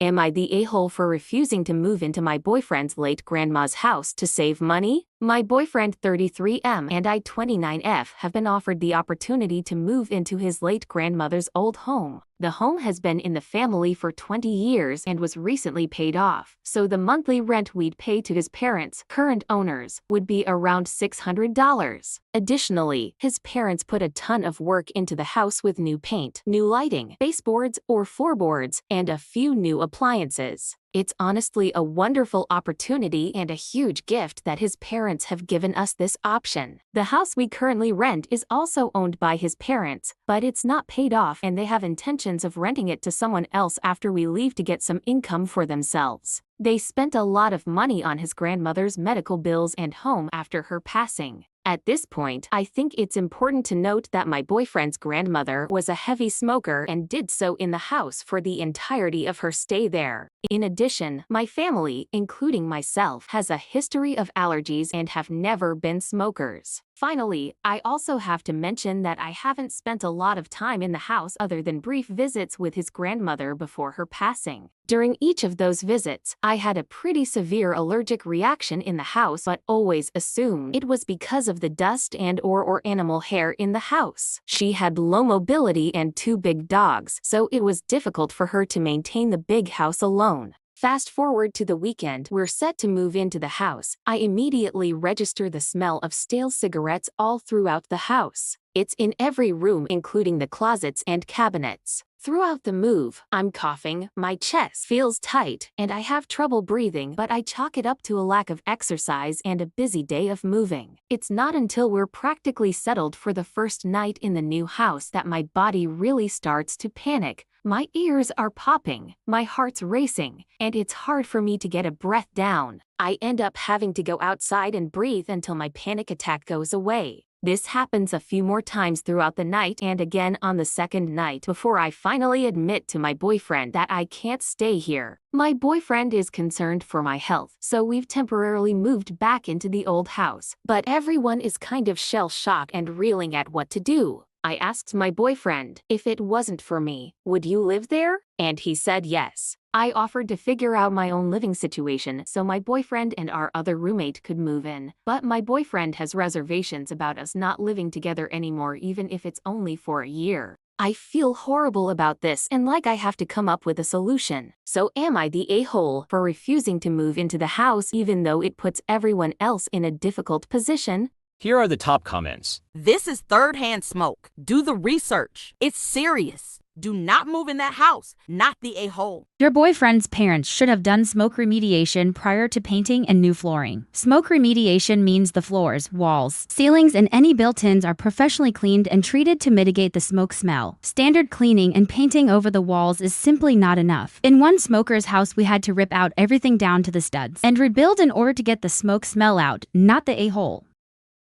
Am I the a-hole for refusing to move into my boyfriend's late grandma's house to save money? My boyfriend 33M and I 29F have been offered the opportunity to move into his late grandmother's old home. The home has been in the family for 20 years and was recently paid off, so the monthly rent we'd pay to his parents, current owners, would be around $600. Additionally, his parents put a ton of work into the house with new paint, new lighting, baseboards or floorboards, and a few new appliances. It's honestly a wonderful opportunity and a huge gift that his parents have given us this option. The house we currently rent is also owned by his parents, but it's not paid off and they have intentions of renting it to someone else after we leave to get some income for themselves. They spent a lot of money on his grandmother's medical bills and home after her passing. At this point, I think it's important to note that my boyfriend's grandmother was a heavy smoker and did so in the house for the entirety of her stay there. In addition, my family, including myself, has a history of allergies and have never been smokers. Finally, I also have to mention that I haven't spent a lot of time in the house other than brief visits with his grandmother before her passing. During each of those visits, I had a pretty severe allergic reaction in the house but always assumed it was because of the dust and/or animal hair in the house. She had low mobility and 2 big dogs, so it was difficult for her to maintain the big house alone. Fast forward to the weekend, we're set to move into the house. I immediately register the smell of stale cigarettes all throughout the house. It's in every room, including the closets and cabinets. Throughout the move, I'm coughing, my chest feels tight, and I have trouble breathing, but I chalk it up to a lack of exercise and a busy day of moving. It's not until we're practically settled for the first night in the new house that my body really starts to panic. My ears are popping, my heart's racing, and it's hard for me to get a breath down. I end up having to go outside and breathe until my panic attack goes away. This happens a few more times throughout the night and again on the second night before I finally admit to my boyfriend that I can't stay here. My boyfriend is concerned for my health, so we've temporarily moved back into the old house. But everyone is kind of shell-shocked and reeling at what to do. I asked my boyfriend, if it wasn't for me, would you live there? And he said yes. I offered to figure out my own living situation so my boyfriend and our other roommate could move in, but my boyfriend has reservations about us not living together anymore even if it's only for a year. I feel horrible about this and like I have to come up with a solution. So am I the a-hole for refusing to move into the house even though it puts everyone else in a difficult position? Here are the top comments. This is third-hand smoke. Do the research. It's serious. Do not move in that house, not the a-hole. Your boyfriend's parents should have done smoke remediation prior to painting and new flooring. Smoke remediation means the floors, walls, ceilings, and any built-ins are professionally cleaned and treated to mitigate the smoke smell. Standard cleaning and painting over the walls is simply not enough. In one smoker's house, we had to rip out everything down to the studs and rebuild in order to get the smoke smell out, not the a-hole.